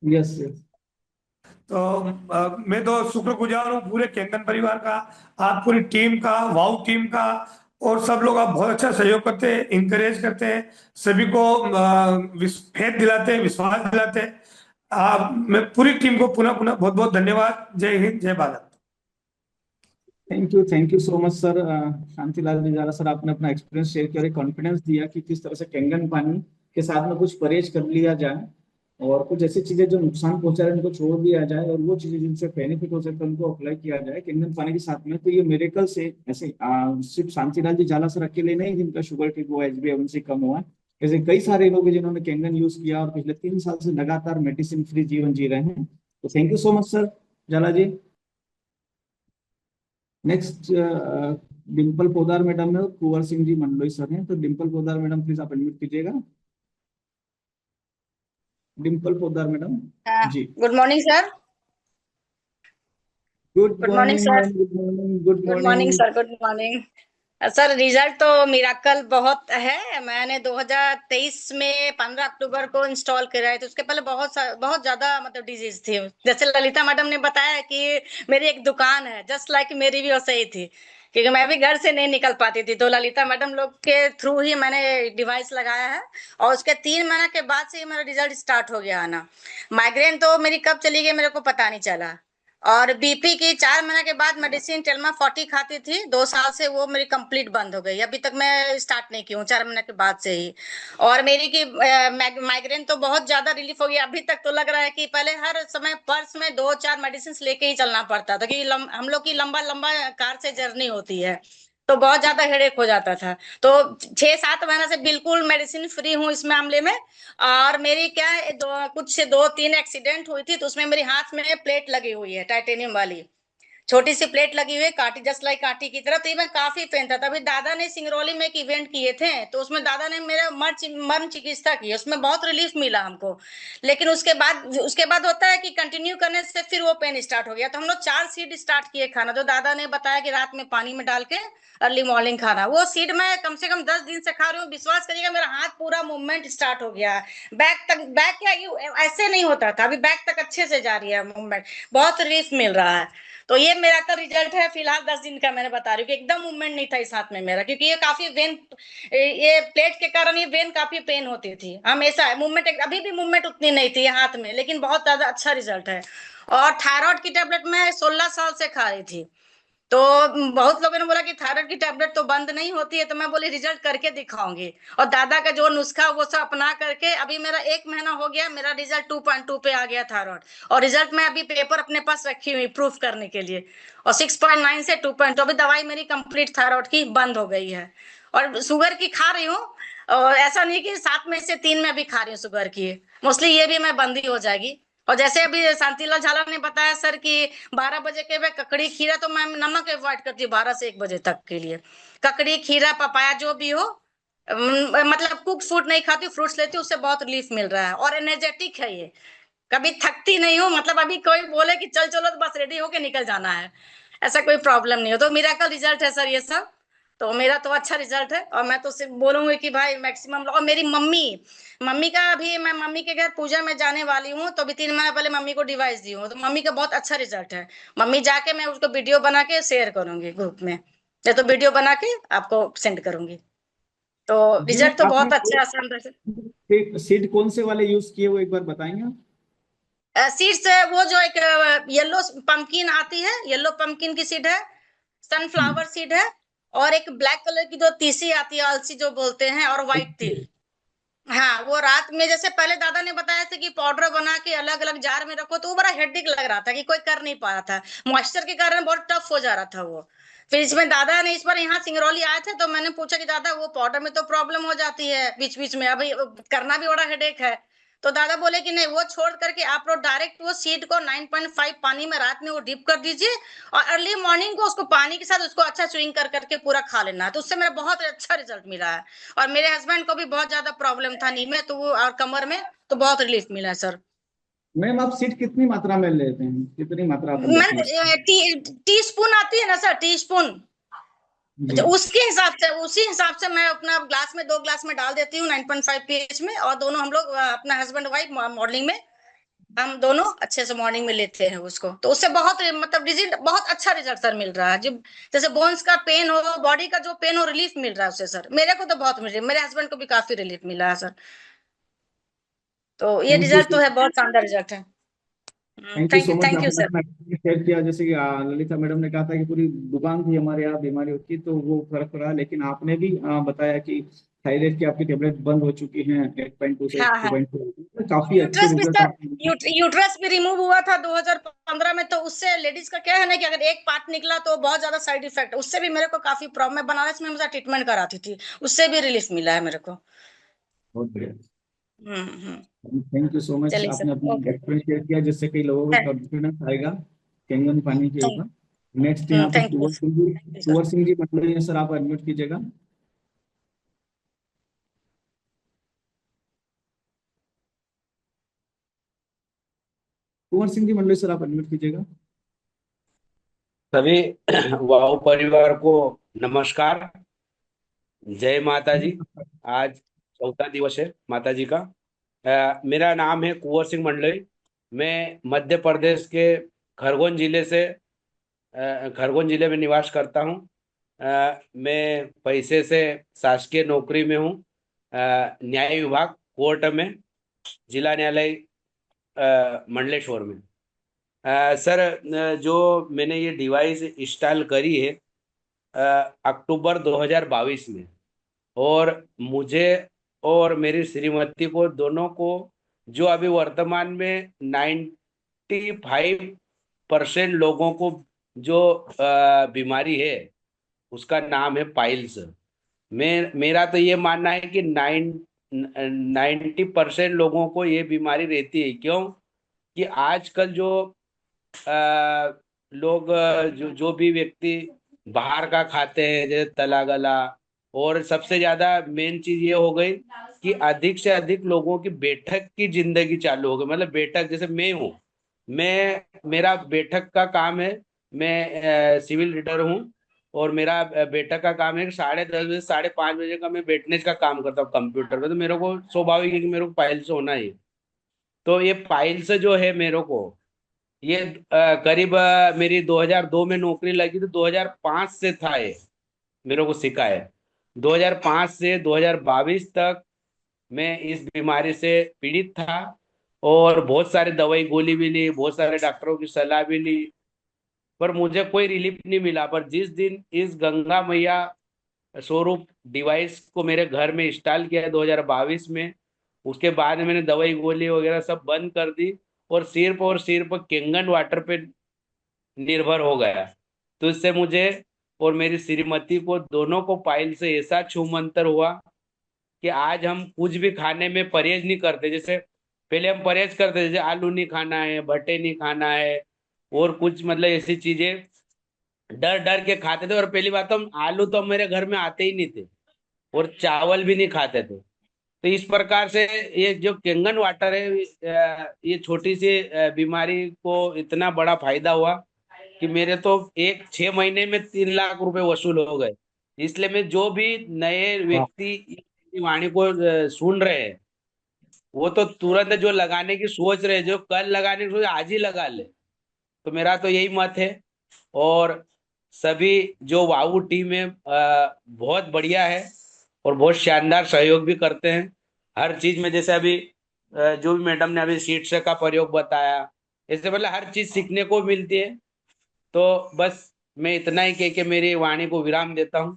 Yes yes. तो मैं तो शुक्रगुजार हूँ पूरे कैंगन परिवार का, आप पूरी टीम का, वाउ टीम का, और सब लोग आप बहुत अच्छा सहयोग करते हैं, इंकरेज करते हैं, सभी को फेथ दिलाते हैं, विश्वास दिलाते हैं। आप, मैं पूरी टीम को पुनः पुनः बहुत बहुत धन्यवाद। जय हिंद, जय Bharat. Thank you so much sir. Shantilal Nijara sir, आपने अपना एक्सपीरियंस शेयर किया और एक कॉन्फिडेंस दिया कि किस तरह से कैंगन पानी के साथ में कुछ परहेज कर लिया जाए और कुछ ऐसी चीजें जो नुकसान पहुंचा रहे हैं उनको छोड़ दिया जाए, और वो चीजें जिनसे बेनिफिट हो सकता है उनको अप्लाई किया जाए कैंगन पानी के साथ में। तो ये मेरेकल से ऐसे सिर्फ शांतिलाल जी झाला सर अकेले नहीं जिनका शुगर ठीक हुआ, HbA1c कम हुआ, ऐसे कई सारे लोग हैं जिन्होंने कैंगन यूज किया और पिछले 3 साल से लगातार मेडिसिन फ्री जीवन जी रहे हैं। तो thank you so much sir Jhala ji. Next Dimple Podar madam है और कुंवर सिंह जी मंडलोई सर हैं। तो डिम्पल पोदार मैडम प्लीज आप अनम्यूट कीजिएगा। Dimple Podar madam ji. Good morning sir. Good good morning morning sir. Ma'am, good morning, good good morning morning. Sir. Good morning sir. Result तो miracle बहुत है। मैंने 2023 में 15 अक्टूबर को इंस्टॉल कराए थे। उसके पहले बहुत ज्यादा मतलब डिजीज थी। जैसे ललिता मैडम ने बताया कि मेरी एक दुकान है, जस्ट लाइक मेरी भी वैसे ही थी, क्योंकि मैं भी घर से नहीं निकल पाती थी। तो ललिता मैडम लोग के थ्रू ही मैंने डिवाइस लगाया है, और उसके 3 महीने के बाद से ही मेरा रिजल्ट स्टार्ट हो गया आना। माइग्रेन तो मेरी कब चली गई मेरे को पता नहीं चला। और बीपी की 4 महीने के बाद मेडिसिन टेल्मा 40 खाती थी, 2 साल से वो मेरी कंप्लीट बंद हो गई। अभी तक मैं स्टार्ट नहीं की हूँ, 4 महीने के बाद से ही। और मेरी की माइग्रेन तो बहुत ज्यादा रिलीफ हो गया। अभी तक तो लग रहा है कि पहले हर समय पर्स में 2-4 मेडिसिन लेके ही चलना पड़ता था, क्योंकि हम लोग की लंबा लंबा कार से जर्नी होती है, तो बहुत ज्यादा हेडेक हो जाता था। तो 6-7 महीने से बिल्कुल मेडिसिन फ्री हूँ इस मामले में। और मेरी क्या है, कुछ से 2-3 एक्सीडेंट हुई थी, तो उसमें मेरे हाथ में प्लेट लगी हुई है, टाइटेनियम वाली छोटी सी प्लेट लगी हुई है, कांटी, जस्ट लाइक कांटी की तरह। तो ये मैं काफी पेन था। तभी दादा ने सिंगरौली में एक इवेंट किए थे, तो उसमें दादा ने मेरा मर्म चिकित्सा की, उसमें बहुत रिलीफ मिला हमको। लेकिन उसके बाद होता है कि कंटिन्यू करने से फिर वो पेन स्टार्ट हो गया। तो हम लोग 4 सीड स्टार्ट किए खाना, जो दादा ने बताया कि रात में पानी में डाल के अर्ली मॉर्निंग खाना। वो सीड मैं कम से कम 10 दिन से खा रही हूँ। विश्वास करिएगा, मेरा हाथ पूरा मूवमेंट स्टार्ट हो गया है। बैक क्या ऐसे नहीं होता था, अभी बैक तक अच्छे से जा रही है मूवमेंट, बहुत रिलीफ मिल रहा है। तो ये मेरा तो रिजल्ट है फिलहाल 10 दिन का। मैंने बता रही हूँ कि एकदम मूवमेंट नहीं था इस हाथ में मेरा, क्योंकि ये काफी वेन, ये प्लेट के कारण ये वेन काफी पेन होती थी हमेशा। मूवमेंट अभी भी मूवमेंट उतनी नहीं थी हाथ में, लेकिन बहुत ज्यादा अच्छा रिजल्ट है। और थायराइड की टेबलेट मैं 16 साल से खा रही थी। तो बहुत लोगों ने बोला कि थायराइड की टेबलेट तो बंद नहीं होती है, तो मैं बोली रिजल्ट करके दिखाऊंगी। और दादा का जो नुस्खा वो सब अपना करके अभी मेरा 1 महीना हो गया, मेरा रिजल्ट 2.2 पे आ गया थायराइड। और रिजल्ट मैं अभी पेपर अपने पास रखी हुई प्रूफ करने के लिए। और 6.9 से 2.2, अभी दवाई मेरी कंप्लीट थायराइड की बंद हो गई है। और शुगर की खा रही हूँ, और ऐसा नहीं कि 7 में से 3 मैं भी खा रही हूँ शुगर की, मोस्टली ये भी मैं बंद ही हो जाएगी। और जैसे अभी शांतिलाल झाला ने बताया सर कि 12 बजे के बाद ककड़ी खीरा, तो मैं नमक अवॉइड करती हूँ 12 से 1 बजे तक के लिए। ककड़ी खीरा पपाया जो भी हो, मतलब कुक फूड नहीं खाती, फ्रूट्स लेती हूँ, उससे बहुत रिलीफ मिल रहा है। और एनर्जेटिक है ये, कभी थकती नहीं हूँ, मतलब अभी कोई बोले कि चल चलो तो बस रेडी होके निकल जाना है, ऐसा कोई प्रॉब्लम नहीं हो। तो मिरेकल रिजल्ट है सर ये सब, तो मेरा तो अच्छा रिजल्ट है। और मैं तो सिर्फ बोलूंगी कि भाई मैक्सिमम। और मेरी मम्मी मम्मी का भी, मैं मम्मी के घर पूजा में जाने वाली हूँ, तो अभी 3 महीने पहले मम्मी को डिवाइस दी हूँ, तो मम्मी का बहुत अच्छा रिजल्ट है। मम्मी जाके मैं उसको वीडियो बना के शेयर करूंगी ग्रुप में, या तो वीडियो बना के आपको सेंड करूंगी। तो जी मैम, रिजल्ट तो आपने बहुत अच्छा आसान रहे। सीड कौन से वाले यूज किए वो एक बार बताएंगे आप? सीड्स वो जो एक येलो पंपकिन आती है, येलो पंपकिन की सीड है, सनफ्लावर सीड है, और एक ब्लैक कलर की जो तीसी आती है, अलसी जो बोलते हैं, और व्हाइट तिल। हाँ, वो रात में जैसे पहले दादा ने बताया था कि पाउडर बना के अलग अलग जार में रखो, तो वो बड़ा हेडेक लग रहा था कि कोई कर नहीं पा रहा था, मॉइस्चर के कारण बहुत टफ हो जा रहा था वो। फिर इसमें दादा ने इस बार यहाँ सिंगरौली आए थे, तो मैंने पूछा कि दादा वो पाउडर में तो प्रॉब्लम हो जाती है बीच बीच में, अभी करना भी बड़ा हेडेक है। तो दादा बोले कि नहीं, वो छोड़ करके आप लोग डायरेक्ट वो सीड को 9.5 पानी में रात में वो डिप कर दीजिए, और अर्ली मॉर्निंग को उसको पानी के साथ उसको अच्छा स्विंग कर करके पूरा खा लेना है। तो उससे मेरा बहुत अच्छा रिजल्ट मिला है। और मेरे हस्बैंड को भी बहुत ज्यादा प्रॉब्लम था नी में, तो वो और कमर में, तो बहुत रिलीफ मिला है सर। मैम आप सीड कितनी मात्रा में लेते हैं, कितनी मात्रा आप लेते हैं? मैं टी स्पून आती है ना सर, टी स्पून, जी। उसके हिसाब से, उसी हिसाब से मैं अपना ग्लास में 2 ग्लास में डाल देती हूँ 9.5 पीएच में। और दोनों हम लोग अपना हस्बैंड वाइफ मॉर्निंग में, हम दोनों अच्छे से मॉर्निंग में लेते हैं उसको, तो उससे बहुत मतलब रिजल्ट, बहुत अच्छा रिजल्ट सर मिल रहा है। जब जैसे बोन्स का पेन हो, बॉडी का जो पेन हो, रिलीफ मिल रहा है उससे सर। मेरे को तो बहुत मिल रही है, मेरे हस्बैंड को भी काफी रिलीफ मिला है सर। तो ये थैंक यू। रिजल्ट तो है, बहुत शानदार रिजल्ट है। Thank you so much, thank you आपने सर। अपना शेयर किया। जैसे कि ललिता मैडम ने कहा था कि पूरी दुकान थी हमारे यहाँ बीमारियों की, तो वो फर्क पड़ा, लेकिन आपने भी बताया कि थायराइड की आपकी टेबलेट बंद हो चुकी हैं 8.2 से हाँ हाँ, 2.2, काफी अच्छे यूट्रस भी रिजल्ट सर, आपने। यूट्रस भी रिमूव हुआ था 2015 में। तो उससे लेडीज का क्या है ना कि अगर एक पार्ट निकला तो बहुत ज्यादा साइड इफेक्ट, उससे भी मेरे को काफी प्रॉब्लम। मैं बनारस में हमेशा ट्रीटमेंट कराती थी, उससे भी रिलीफ मिला है मेरे को। बहुत बढ़िया। हम्म। थैंक यू सो मच, चलिए सर, आपने अपना ओके। एक्सपीरियंस शेयर किया, जिससे कई लोगों को कॉन्फिडेंस आएगा कैंगन पानी के ऊपर। नेक्स्ट यहाँ पे thank you, thank you sir. Kunwar Singh ji Mandli है सर, आप अनम्यूट कीजिएगा। कुंवर सिंह जी मंडली सर, आप अनम्यूट कीजिएगा। सभी वाओ परिवार को नमस्कार, जय माता जी। आज चौथा दिवस है माता जी का। मेरा नाम है कुंवर सिंह मंडलई। मैं मध्य प्रदेश के खरगोन जिले से खरगोन जिले में निवास करता हूँ। मैं पैसे से शासकीय नौकरी में हूँ, न्याय विभाग कोर्ट में, जिला न्यायालय मंडलेश्वर में। सर, जो मैंने ये डिवाइस इंस्टॉल करी है अक्टूबर 2022 में, और मुझे और मेरी श्रीमती को दोनों को, जो अभी वर्तमान में 95% लोगों को जो बीमारी है उसका नाम है पाइल्स। मेरा तो ये मानना है कि 90% लोगों को ये बीमारी रहती है। क्यों कि आजकल जो लोग, जो जो भी व्यक्ति बाहर का खाते हैं, जैसे तला गला, और सबसे ज्यादा मेन चीज ये हो गई कि अधिक से अधिक लोगों की बैठक की जिंदगी चालू हो गई। मतलब बैठक, जैसे मैं हूँ, मेरा बैठक का काम है। मैं सिविल रीडर हूँ, और मेरा बैठक का काम है कि 10:30 बजे 5:30 बजे का मैं बैठने का काम करता हूँ कंप्यूटर पे। तो मेरे को स्वाभाविक है कि मेरे को पाइल्स होना ही। तो ये पाइल्स जो है मेरे को, ये करीब मेरी 2002 में नौकरी लगी, तो 2005 से था ये मेरे को सिखा है। 2005 से 2022 तक मैं इस बीमारी से पीड़ित था, और बहुत सारे दवाई गोली भी ली, बहुत सारे डॉक्टरों की सलाह भी ली, पर मुझे कोई रिलीफ नहीं मिला। पर जिस दिन इस गंगा मैया स्वरूप डिवाइस को मेरे घर में इंस्टॉल किया 2022 में, उसके बाद मैंने दवाई गोली वगैरह सब बंद कर दी, और सिर्फ केंगन वाटर पे निर्भर हो गया। तो इससे मुझे और मेरी श्रीमती को दोनों को पाइल से ऐसा छूमंतर हुआ कि आज हम कुछ भी खाने में परहेज नहीं करते। जैसे पहले हम परहेज करते थे, जैसे आलू नहीं खाना है, भट्टे नहीं खाना है, और कुछ मतलब ऐसी चीजें डर डर के खाते थे। और पहली बात तो हम आलू तो मेरे घर में आते ही नहीं थे, और चावल भी नहीं खाते थे। तो इस प्रकार से ये जो केंगन वाटर है, ये छोटी सी बीमारी को इतना बड़ा फायदा हुआ कि मेरे तो 6 महीने में 3 लाख रुपए वसूल हो गए। इसलिए मैं जो भी नए वाह, व्यक्ति इस वाणी को सुन रहे हैं, वो तो तुरंत जो लगाने की सोच रहे हैं, जो कल लगाने की सोच आज ही लगा ले। तो मेरा तो यही मत है। और सभी जो वाऊ टीम है बहुत बढ़िया है, और बहुत शानदार सहयोग भी करते हैं हर चीज में। जैसे अभी जो भी मैडम ने अभी सीड्स का प्रयोग बताया, ऐसे मतलब हर चीज सीखने को मिलती है। तो बस मैं इतना ही कह के मेरी वाणी को विराम देता हूँ।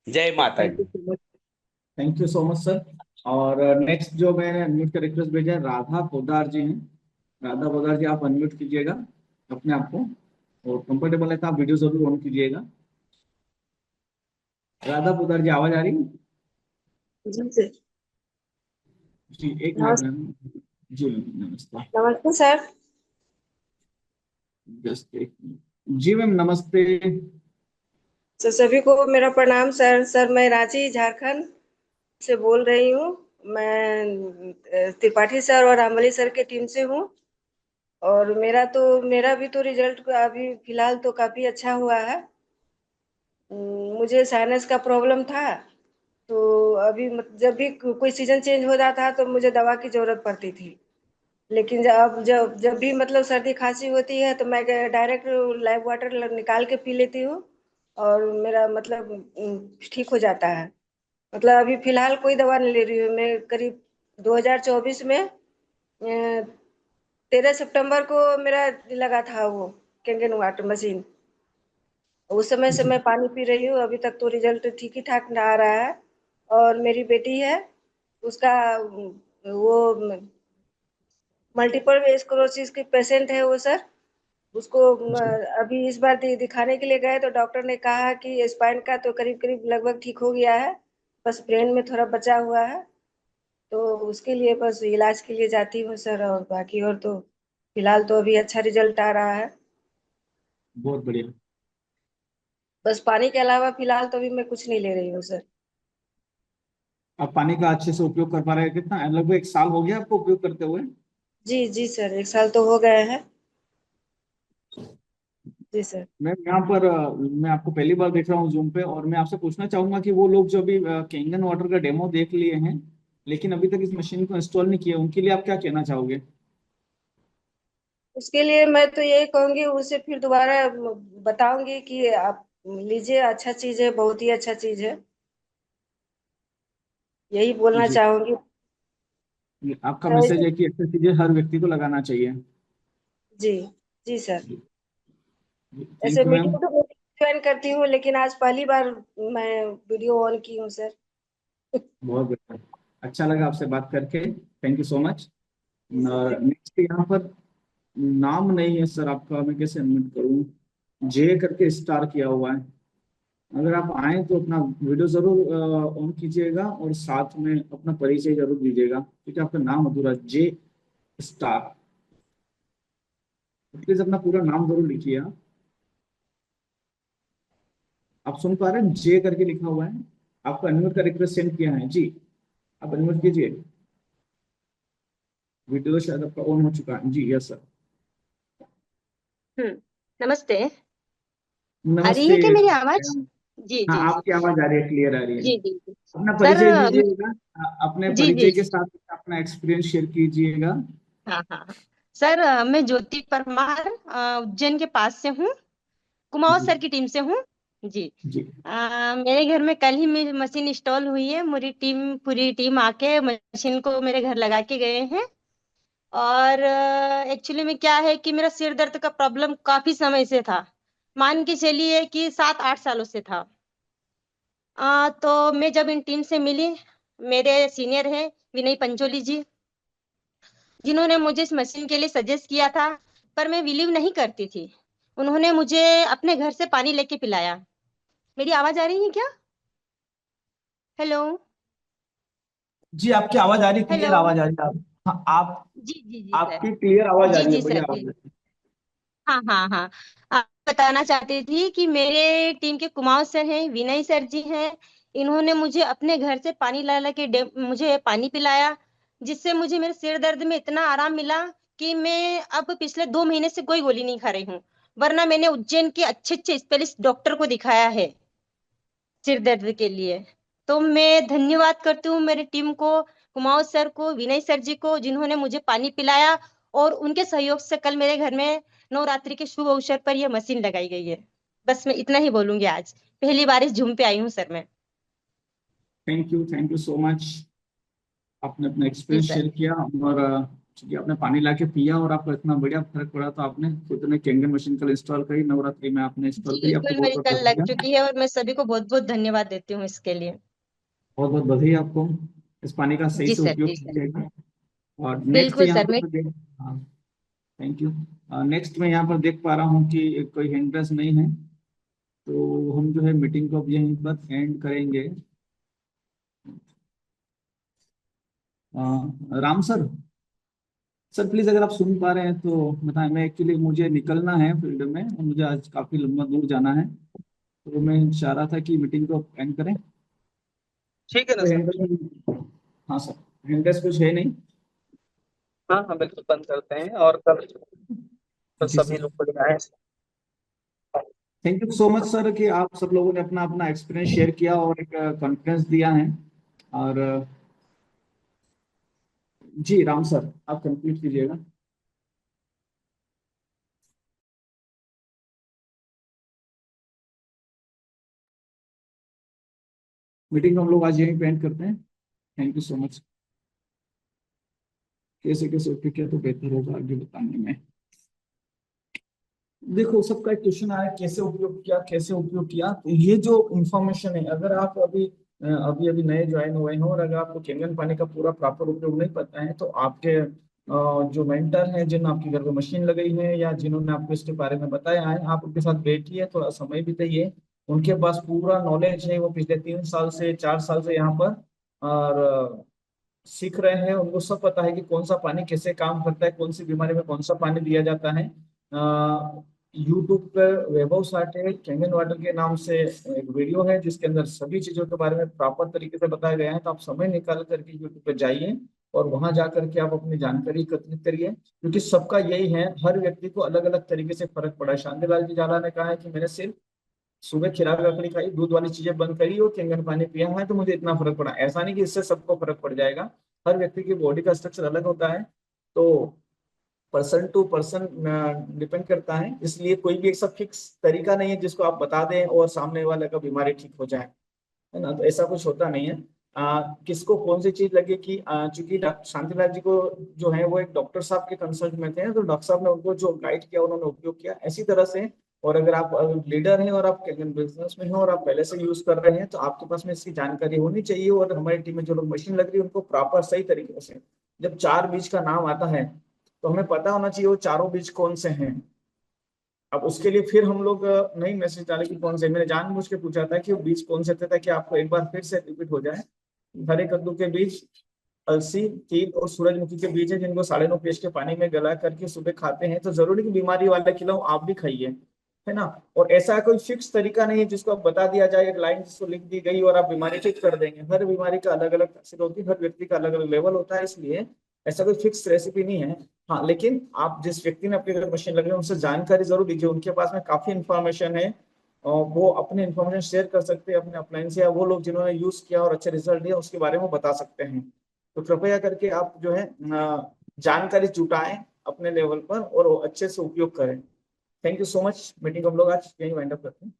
जय माता thank you the. So much. Thank you so much sir. और नेक्स्ट जो मैंने अनम्यूट का रिक्वेस्ट भेजा है, राधा पोदार जी हैं। राधा पोदार जी, आप अनम्यूट कीजिएगा अपने आप को, और कंफर्टेबल है तो आप वीडियो जरूर ऑन कीजिएगा। राधा पोदार जी, आवाज आ रही है? जी सर। जी, एक मिनट नमस्ते। मैम। जी मैम, नमस्ते। नमस्ते सर। जस्ट एक मिनट। जी मैम, नमस्ते। सर सभी को मेरा प्रणाम सर। सर मैं रांची झारखंड से बोल रही हूँ। मैं त्रिपाठी सर और रामबली सर के टीम से हूँ। और मेरा भी तो रिजल्ट अभी फिलहाल तो काफी अच्छा हुआ है। मुझे साइनस का प्रॉब्लम था, तो अभी जब भी कोई सीजन चेंज हो जाता तो मुझे दवा की जरूरत पड़ती थी। लेकिन जब भी मतलब सर्दी खांसी होती है तो मैं डायरेक्ट लाइव वाटर निकाल के पी लेती हूँ, और मेरा मतलब ठीक हो जाता है। मतलब अभी फिलहाल कोई दवा नहीं ले रही हूँ मैं। करीब 2024 में 13 सितंबर को मेरा लगा था वो कैंगन वाटर मशीन। उस समय से जी मैं पानी पी रही हूँ। अभी तक तो रिजल्ट ठीक ही ठाक आ रहा है। और मेरी बेटी है, उसका वो मल्टीपल स्क्लेरोसिस की पेशेंट है वो सर। उसको जी। अभी इस बार दिखाने के लिए गए तो डॉक्टर ने कहा कि स्पाइन का तो करीब करीब लगभग ठीक हो गया है, बस ब्रेन में थोड़ा बचा हुआ है। तो उसके लिए बस इलाज के लिए जाती हूँ सर, और बाकी और तो फिलहाल तो अभी अच्छा रिजल्ट आ रहा है। बहुत बढ़िया। बस पानी के अलावा फिलहाल तो अभी मैं कुछ नहीं ले रही हूँ सर। आप पानी का अच्छे से उपयोग कर पा रहे हैं? कितना लगभग एक साल हो गया आपको उपयोग करते हुए? जी जी सर, 1 साल तो हो गए हैं। जी सर। मैम, यहाँ पर मैं आपको पहली बार देख रहा हूँ जूम पे, और मैं आपसे पूछना चाहूंगा कि वो लोग जो अभी केंगन वाटर का डेमो देख लिए हैं लेकिन अभी तक इस मशीन को इंस्टॉल नहीं किया, उनके लिए आप क्या कहना चाहोगे? उसके लिए मैं तो यही कहूंगी, उसे फिर दोबारा बताऊंगी कि आप लीजिए, अच्छा चीज है, बहुत ही अच्छा चीज है। यही बोलना जी, चाहूंगी। आपका तो मैसेज ऐसे है कि ऐसी चीजें हर व्यक्ति को लगाना चाहिए। जी जी सर। जी, ऐसे थैंक यू मैम। वीडियो तो मैं ज्वाइन करती हूँ, लेकिन आज पहली बार मैं वीडियो ऑन की हूँ सर। बहुत बढ़िया, अच्छा लगा आपसे बात करके। Thank you so much. जी सर। नेक्स्ट यहाँ पर नाम नहीं है सर आपका, मैं कैसे अनम्यूट करूँ? जे करके स्टार किया हुआ है। अगर आप आए तो अपना वीडियो जरूर ऑन कीजिएगा, और साथ में अपना परिचय जरूर दीजिएगा, क्योंकि आपका नाम अधूरा, जे स्टार। प्लीज अपना पूरा नाम जरूर लिखिए। आप सुन पा रहे हैं? जे करके लिखा हुआ है। आपको अनम्यूट का रिक्वेस्ट सेंड किया है जी। आप अनम्यूट कीजिए। वीडियो शायद आपका ऑन हो चुका है जी। Yes sir. नमस्ते। आ रही नमस्ते। है क्या मेरी आवाज? जी हाँ, जी जी आपकी आवाज आ रही है, क्लियर आ रही है। जी जी जी। अपना सर परिचय दीजिएगा। अपने जी जी परिचय के साथ अपना एक्सपीरियंस शेयर कीजिएगा। हाँ हाँ हाँ। सर मैं ज्योति परमार उज्जैन के पास से हूँ, कुमाऊं जी सर की टीम से हूँ। जी। जी मेरे घर में कल ही मेरी मशीन इंस्टॉल हुई है। पूरी टीम आके मशीन को मेरे घर लगा के गए हैं। और एक्चुअली में क्या है कि मेरा सिर दर्द का प्रॉब्लम काफी समय से था, मान के चलिए कि 7-8 सालों से था। तो मैं जब इन टीम से मिली, मेरे सीनियर हैं विनय पंचोली जी, जिन्होंने मुझे इस मशीन के लिए सजेस्ट किया था, पर मैं बिलीव नहीं करती थी। उन्होंने मुझे अपने घर से पानी लेके पिलाया। मेरी आवाज आ रही है क्या? हेलो। जी आपकी आवाज आ रही, क्लियर हेलो। आवाज आ रही है। आप, हाँ, आप जी जी जी सर। आपकी क्लियर आवाज आ जी रही है, जी बढ़िया सर आवाज जी। आ रही हाँ हाँ हाँ। बताना चाहती थी कि मेरे टीम के कुमार सर हैं, विनय सर जी हैं। इन्होंने मुझे अपने घर से पानी ला ला के मुझे पानी पिलाया, जिससे मुझे मेरे सिर दर्द में इतना आराम मिला कि मैं अब पिछले 2 महीने से कोई गोली नहीं खा रही हूँ। वरना मैंने उज्जैन के अच्छे अच्छे स्पेशलिस्ट डॉक्टर को दिखाया है सिर दर्द के लिए। तो मैं धन्यवाद करती हूँ मेरी टीम को, कुमार सर को, विनय सर जी को, जिन्होंने मुझे पानी पिलाया, और उनके सहयोग से कल मेरे घर में नवरात्रि के शुभ अवसर पर यह मशीन लगाई गई है। बस मैं इतना ही बोलूंगी। आज पहली बार इस झूम पे आई हूँ सर मैं। है। Thank you so much. आपने अपना जी एक्सपीरियंस सर। शेयर किया, और चूंकि आपने पानी ला के पिया और आपको इतना बढ़िया फर्क पड़ा, तो आपने खुद ने केंगन मशीन कल इंस्टॉल करी, नवरात्रि में आपने इंस्टॉल जी करी, आपको बिल्कुल, बहुत मेरी बहुत कल लग बधाई। चुकी है और मैं सभी को बहुत बहुत धन्यवाद देती हूँ इसके लिए। बहुत बहुत बधाई आपको। इस पानी का सही जी से सर उपयोग जी सर। कीजिएगा। और नेक्स्ट बिल्कुल यहाँ सर। मैं पर देख, हाँ, थैंक यू। नेक्स्ट मैं यहाँ पर देख पा रहा हूँ कि कोई हैंड रेस नहीं है, तो हम जो है मीटिंग को अब यहीं पर एंड करेंगे। राम सर, सर प्लीज अगर आप सुन पा रहे हैं तो बताएं। मैं एक्चुअली, मुझे निकलना है फील्ड में और मुझे आज काफी लंबा दूर जाना है, तो मैं चाह रहा था कि मीटिंग को एंड करें। ठीक है ना तो सर। हैंड, हाँ सर, हैंड रेस कुछ है नहीं। हाँ हाँ बिल्कुल बंद करते हैं, और कल तो जी सभी सर। लोग को आए। Thank you so much sir कि आप सब लोगों ने अपना अपना एक्सपीरियंस शेयर किया और एक कॉन्फिडेंस दिया है। और जी राम सर, आप कंप्लीट कीजिएगा। मीटिंग हम लोग आज यहीं पे एंड करते हैं। Thank you so much. कैसे कैसे उपयोग किया तो बेहतर होगा आगे बताने में। देखो, सबका एक क्वेश्चन आया, कैसे उपयोग किया, कैसे उपयोग किया। तो ये जो इंफॉर्मेशन है, अगर आप अभी अभी अभी नए ज्वाइन हुए हैं और अगर आपको केंगन पानी का पूरा प्रॉपर उपयोग नहीं पता है, तो आपके जो मेंटर हैं, जिन आपके घर में मशीन लगाई है या जिन्होंने आपको इसके बारे में बताया है, आप उनके साथ बैठिए, थोड़ा समय बिताइए। उनके पास पूरा नॉलेज है, वो पिछले 3 साल से 4 साल से यहाँ पर और सीख रहे हैं। उनको सब पता है कि कौन सा पानी कैसे काम करता है, कौन सी बीमारी में कौन सा पानी दिया जाता है। यूट्यूब पर वैभव साठे कैंगन वाटर के नाम से एक वीडियो है, जिसके अंदर सभी चीजों के बारे में प्रॉपर तरीके से बताया गया है। तो आप समय निकाल करके यूट्यूब पर जाइए और वहां जा करके आप अपनी जानकारी एकत्रित करिए, क्योंकि सबका यही है, हर व्यक्ति को अलग अलग तरीके से फर्क पड़ा है। शांतिलाल जी जाला ने कहा है कि मैंने सिर्फ सुबह खिरा ककड़ी खाई, दूध वाली चीजें बंद करी और केंगन पानी पिया है, तो मुझे इतना फर्क पड़ा। ऐसा नहीं कि इससे सबको फर्क पड़ जाएगा। हर व्यक्ति की बॉडी का स्ट्रक्चर अलग होता है, तो पर्सन टू पर्सन डिपेंड करता है। इसलिए कोई भी एक सब फिक्स तरीका नहीं है जिसको आप बता दें और सामने वाले का बीमारी ठीक हो जाए, है ना। तो ऐसा कुछ होता नहीं है। किसको कौन सी चीज लगे कि चूंकि डॉक्टर शांतिलाल जी को जो है वो एक डॉक्टर साहब के कंसल्ट में थे, तो डॉक्टर साहब ने उनको जो गाइड किया उन्होंने उपयोग किया ऐसी तरह से। और अगर आप लीडर हैं और आप बिजनेस में हैं और आप पहले से यूज कर रहे हैं, तो आपके पास में इसकी जानकारी होनी चाहिए। और हमारी टीम में जो लोग मशीन लग रही है उनको प्रॉपर सही तरीके से, जब 4 बीज का नाम आता है तो हमें पता होना चाहिए वो चारों बीज कौन से हैं। अब उसके लिए फिर हम लोग नहीं मैसेज डाले कि कौन से, मैंने जानबूझ के पूछा था कि वो बीज कौन से थे, ताकि आपको एक बार फिर से रिपीट हो जाए। हरे कद्दू के बीज, अलसी, तिल और सूरजमुखी के बीज है, जिनको 9.5 के पानी में गला करके सुबह खाते हैं। तो जरूरी की बीमारी वाला खिलाओ, आप भी खाइए, है ना। और ऐसा कोई फिक्स तरीका नहीं है जिसको आप बता दिया जाए, एक लाइन जिसको लिख दी गई और आप बीमारी ठीक कर देंगे। हर बीमारी का अलग अलग तस्वीर होती है, हर व्यक्ति का अलग अलग लेवल होता है, इसलिए ऐसा कोई फिक्स रेसिपी नहीं है। हाँ, लेकिन आप जिस व्यक्ति ने अपने घर मशीन लगे उनसे जानकारी जरूर लीजिए, उनके पास में काफी इंफॉर्मेशन है और वो अपने इंफॉर्मेशन शेयर कर सकते हैं अपने अपलाइन से, या वो लोग जिन्होंने यूज किया और अच्छे रिजल्ट दिया उसके बारे में बता सकते हैं। तो कृपया करके आप जो है जानकारी जुटाएं अपने लेवल पर और वो अच्छे से उपयोग करें। Thank you so much. Meeting हम लोग आज यही वाइंड अप करते हैं।